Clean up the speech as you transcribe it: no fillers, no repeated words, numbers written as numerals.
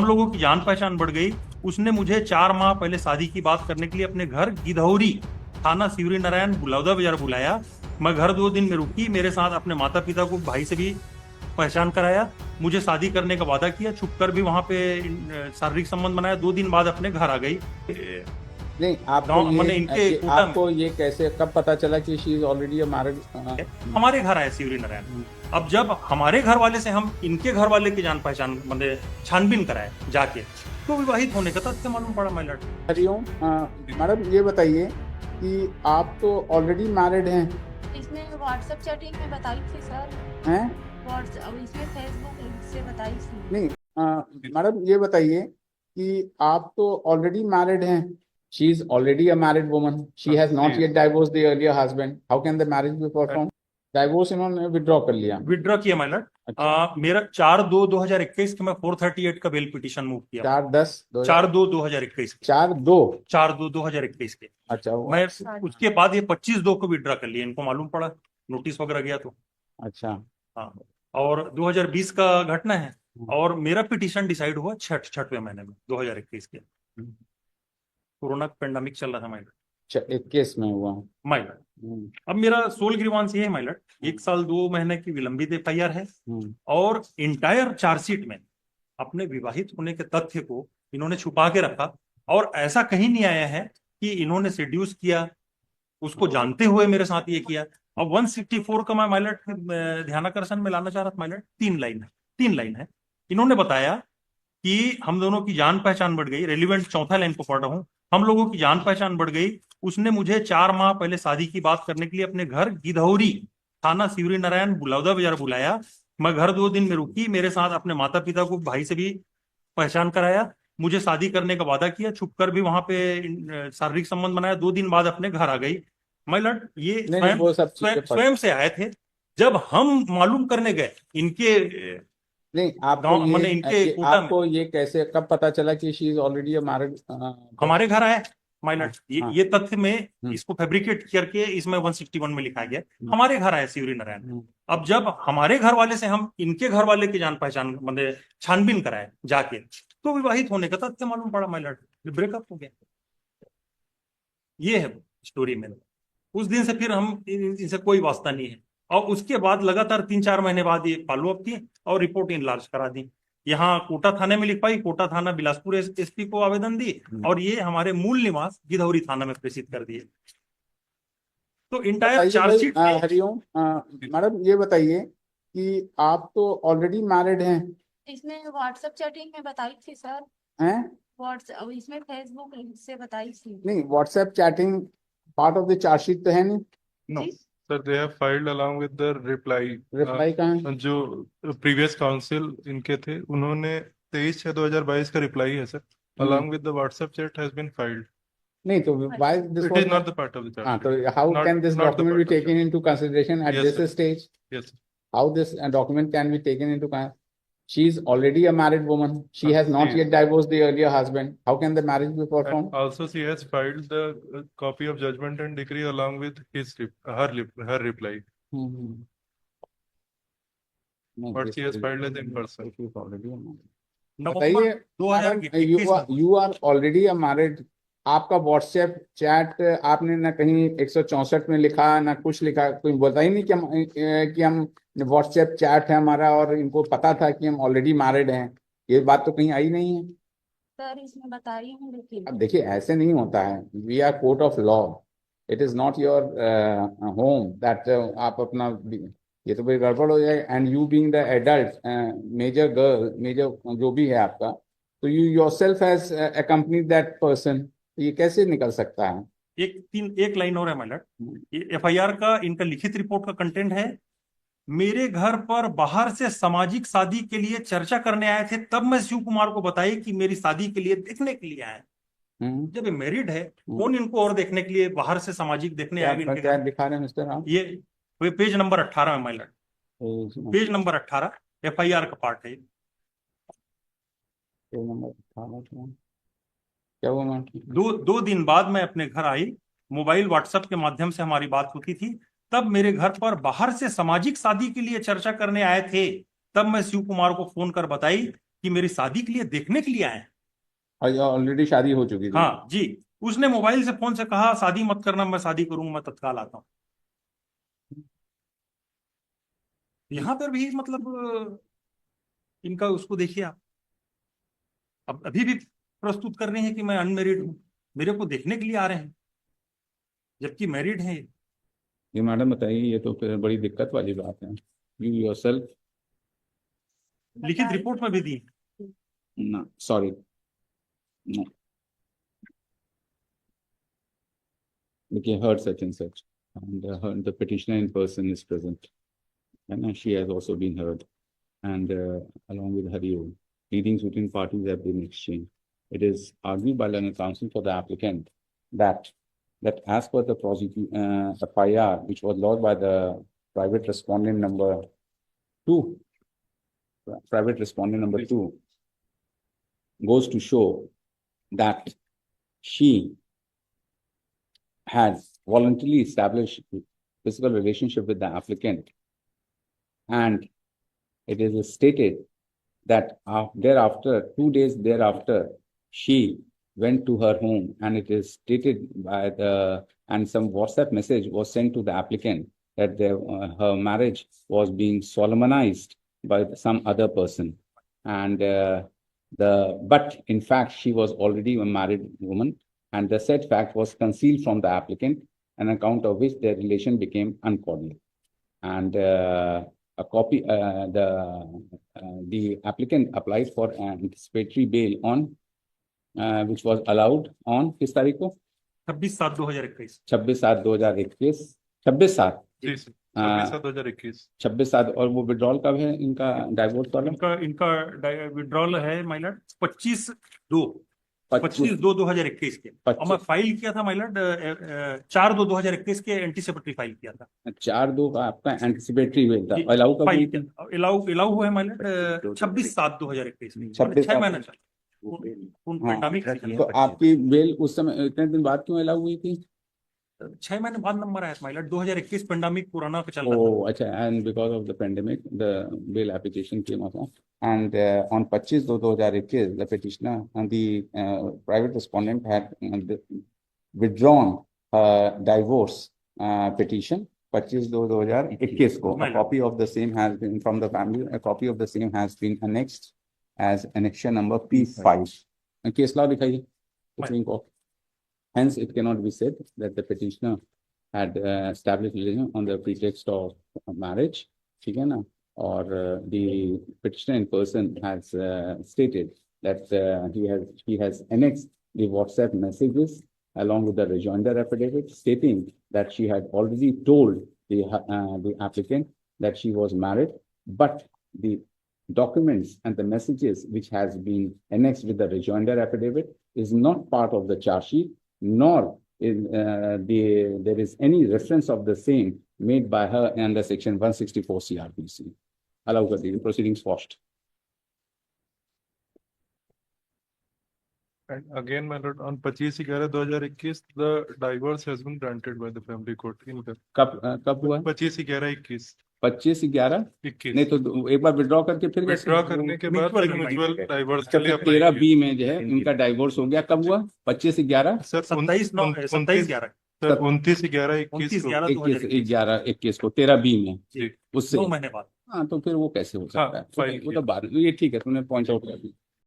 हम लोगों की जान पहचान बढ़ गई। उसने मुझे 4 माह पहले शादी की बात करने के लिए अपने घर गिधौरी थाना शिवरी नारायण बुलौदा बाजार बुलाया। मैं घर 2 दिन में रुकी, मेरे साथ अपने माता पिता को भाई से भी पहचान कराया, मुझे शादी करने का वादा किया, छुपकर भी वहां पे शारीरिक संबंध बनाया। 2 दिन बाद अपने घर आ गई। नहीं, मैंने इनके कोटा में आपको ये कैसे कब पता चला कि शी इज ऑलरेडी मैरिड? हमारे घर आए शिवरी नारायण। अब जब हमारे घर वाले से हम इनके घर वाले की जान पहचान मतलब छानबीन कराए जाके, तो विवाहित होने का तथ्य मालूम पड़ा। My Lord, Hariom. मैडम ये बताइए कि आप तो ऑलरेडी मैरिड हैं? इसने व्हाट्सएप चैटिंग में बताई थी सर। हैं? व्हाट्सएप इसमें फेसबुक से बताई थी। नहीं, मैडम ये बताइए कि आप तो ऑलरेडी मैरिड हैं। She is already a married woman, she has not yet divorce the earlier husband, how can the marriage be perform? Divorce इन्होंने विड्रॉ कर लिया। विड्रॉ किया माय लॉर्ड। अच्छा। मेरा 4/2/2021 के मैं 438 का बेल पिटीशन मूव किया। 4/10/2021 4/2/2021 4/2 4/2/2021 के। अच्छा मैं उसके बाद ये 25/2 को विड्रॉ कर लिया, इनको मालूम पड़ा, नोटिस वगैरह गया तो। अच्छा। हाँ, और 2020 का घटना है। और मेरा पिटीशन डिसाइड हुआ 6वें महीने में 2021 के। कोरोना पेंडेमिक चल रहा था माइलट। 21 में हुआ माइलट अब मेरा सोल ग्रीवांस ये है माइलट, 1 साल 2 महीने की विलंबित एफआईआर है। और इंटायर चार्जशीट में अपने विवाहित होने के तथ्य को इन्होंने छुपा के रखा। और ऐसा कहीं नहीं आया है कि इन्होंने सेड्यूस किया, उसको जानते हुए मेरे साथ ये किया। अब 164 का मैं माइलट ध्यानाकर्षण में लाना चाह रहा था माइलट। 3 लाइन है। इन्होंने बताया कि हम दोनों की जान पहचान बढ़ गई। रेलिवेंट 4था लाइन को पढ़ रहा हूं। हम लोगों की जान पहचान बढ़ गई। उसने मुझे 4 माह पहले शादी की बात करने के लिए अपने घर गिधौरी थाना शिवरी नारायण बुलौदा बाजार बुलाया। मैं घर 2 दिन में रुकी, मेरे साथ अपने माता पिता को भाई से भी पहचान कराया, मुझे शादी करने का वादा किया, छुपकर भी वहां पे शारीरिक संबंध बनाया। 2 दिन बाद अपने घर आ गई। माय लॉर्ड, ये स्वयं से आए थे। जब हम मालूम करने गए इनके नहीं, आपको ये कैसे कब पता चला कि शी इज ऑलरेडी मैरिड? हमारे घर आए माय लॉर्ड। ये तथ्य में इसको फैब्रिकेट करके इसमें 161 में लिखा गया, हमारे घर आए शिवरी नारायण। अब जब हमारे घर वाले से हम इनके घर वाले की जान पहचान मतलब छानबीन कराए जाके, तो विवाहित होने का तथ्य मालूम पड़ा माय लॉर्ड। ब्रेकअप हो गया। ये है स्टोरी में। उस दिन से फिर हम इनसे कोई वास्ता नहीं है। और उसके बाद लगातार 3-4 महीने बाद ये फॉलोअप किए और रिपोर्ट इनलार्ज करा दी। यहाँ कोटा थाने में लिख पाई, कोटा थाना बिलासपुर एसपी को आवेदन दी, और ये हमारे मूल निवास गिधौरी थाना में प्रेषित कर दिए। तो इंटायर चार्जशीट। हरिओम। मैडम ये बताइए कि आप तो ऑलरेडी मैरिड हैं? इसने व्हाट्सएप चैटिंग में बताई थी सर। हैं? व्हाट्सएप इसमें फेसबुक से बताई थी। नहीं, WhatsApp chatting part of the chargesheet तो है नहीं। No sir, they have filed along with the reply. Reply कहाँ है? जो प्रीवियस काउंसिल इनके थे, उन्होंने 23/6/2022 का रिप्लाई है sir, along with the WhatsApp chat has been filed. नहीं तो why this It was is not the part of the हाँ, charge. तो how can this Not the document be part of taken into consideration at Yes, this sir. stage? Yes, sir. How this document can be taken into she is already a married woman, she has not Yes. yet divorced the earlier husband, how can the marriage be performed? And also, she has filed the copy of judgment and decree along with her reply. But she has filed as in person. बताइए, you are already a married, आपका WhatsApp chat आपने ना कहीं 164 में लिखा ना कुछ लिखा, कोई बता ही नहीं कि हम व्हाट्सएप चैट है हमारा और इनको पता था कि हम ऑलरेडी मैरिड हैं। ये बात तो कहीं आई नहीं है सर। इसमें बताई हूँ लेकिन अब देखिए ऐसे नहीं होता है। We are court of law, it is not your home that आप अपना ये तो फिर गड़बड़ हो जाए। And you being the adult major girl major जो भी है आपका, तो you yourself has accompanied that person, ये कैसे निकल सकता है? एक लाइन और है माय लॉर्ड। एफआईआर का इनका लिखित रिपोर्ट का कंटेंट है, मेरे घर पर बाहर से सामाजिक शादी के लिए चर्चा करने आए थे, तब मैं शिव कुमार को बताई कि मेरी शादी के लिए देखने के लिए आए। जब ये मैरिड है, कौन इनको और देखने के लिए बाहर से सामाजिक देखने आए? क्या दिखा रहे हैं मिस्टर राम? ये पेज नंबर 18 में my Lord, page number 18 FIR का पार्ट है। पेज नंबर 18 क्या हुआ? 2 दिन बाद मैं अपने घर आई, मोबाइल व्हाट्सएप के माध्यम से हमारी बात होती थी। तब मेरे घर पर बाहर से सामाजिक शादी के लिए चर्चा करने आए थे, तब मैं शिव कुमार को फोन कर बताई कि मेरी शादी के लिए देखने के लिए आए हैं। और ऑलरेडी शादी हो चुकी थी। हाँ जी, उसने मोबाइल से फोन से कहा शादी मत करना, मैं शादी करूंगा, मैं तत्काल आता हूँ। यहाँ पर भी मतलब इनका उसको देखिए आप, अब अभी भी प्रस्तुत कर रहे हैं कि मैं अनमेरिड हूँ, मेरे को देखने के लिए आ रहे हैं, जबकि मैरिड है। ये मैडम बताइए, ये तो फिर बड़ी दिक्कत वाली बात है। यू योरसेल्फ, लिखित रिपोर्ट में भी दी। ना sorry, no. Okay, heard such and such, and the petitioner in person is present, and she has also been heard, and along with her, pleadings between parties have been exchanged. It is argued by legal counsel for the applicant that as per the FIR, which was lodged by the private respondent number 2, goes to show that she had voluntarily established physical relationship with the applicant, and it is stated that thereafter, 2 days thereafter, she went to her home, and it is stated and some WhatsApp message was sent to the applicant that her marriage was being solemnized by some other person, and but in fact she was already a married woman, and the said fact was concealed from the applicant, on account of which their relation became uncordial. And a copy, the applicant applied for an anticipatory bail on, which was allowed on किस तारीख को? 26/7/2021। 26/7/2021, 26/7, जी sir, 26/7/2021। 26/7। और वो withdrawal कब है इनका, divorce वाला? इनका विड्रॉल है माइलट 25/2/2021 के, और मैं फाइल किया था माइलट 4/2/2021 के एंटीसिपेटरी फाइल किया था। 4/2 का आपका एंटीसिपेटरी बेल था, अलाउ कब फाइल हुई? किया, अलाउ हुआ है माइलट 26/7/2021 में, 6 महीने चला। तो आपकी बेल उस समय इतने दिन बाद क्यों अलाउ हुई थी? 6 महीने बाद नंबर आया था माइलट, 2021 पेंडेमिक कोरोना का चल रहा था। Oh, अच्छा, and because of the pandemic, the bail application came up, and on 25/2/2021, the petitioner and the private respondent had withdrawn divorce petition 25/2/2021 को. A copy of the same has been from the family. A copy of the same has been annexed as annexure number P5. Case law दिखाइए Supreme Court. Hence, it cannot be said that the petitioner had established religion on the pretext of marriage, ठीक है ना? Or the petitioner in person has stated that he has annexed the WhatsApp messages along with the rejoinder affidavit, stating that she had already told the applicant that she was married, but the documents and the messages which has been annexed with the rejoinder affidavit is not part of the charge sheet, nor there is any reference of the same made by her under section 164 CRPC. Allow कर दीजिए, proceedings first. And again, my lord, on 25/11/2021, the divorce has been granted by the family court. इनका कब हुआ? 25/11/21। 25/11/21 नहीं तो एक बार withdraw करके फिर विड्रॉ करने के बाद म्यूचुअल डाइवोर्स के लिए 13B में जो है इनका डाइवोर्स हो गया। कब हुआ? 25/11 सर 27/11 सर 29/11/21 को 13B में जी उससे 2 महीने बाद। हाँ, तो फिर वो कैसे हो सकता है? वो तो बाद, ये ठीक है, तुमने पॉइंट आउट कर दिया।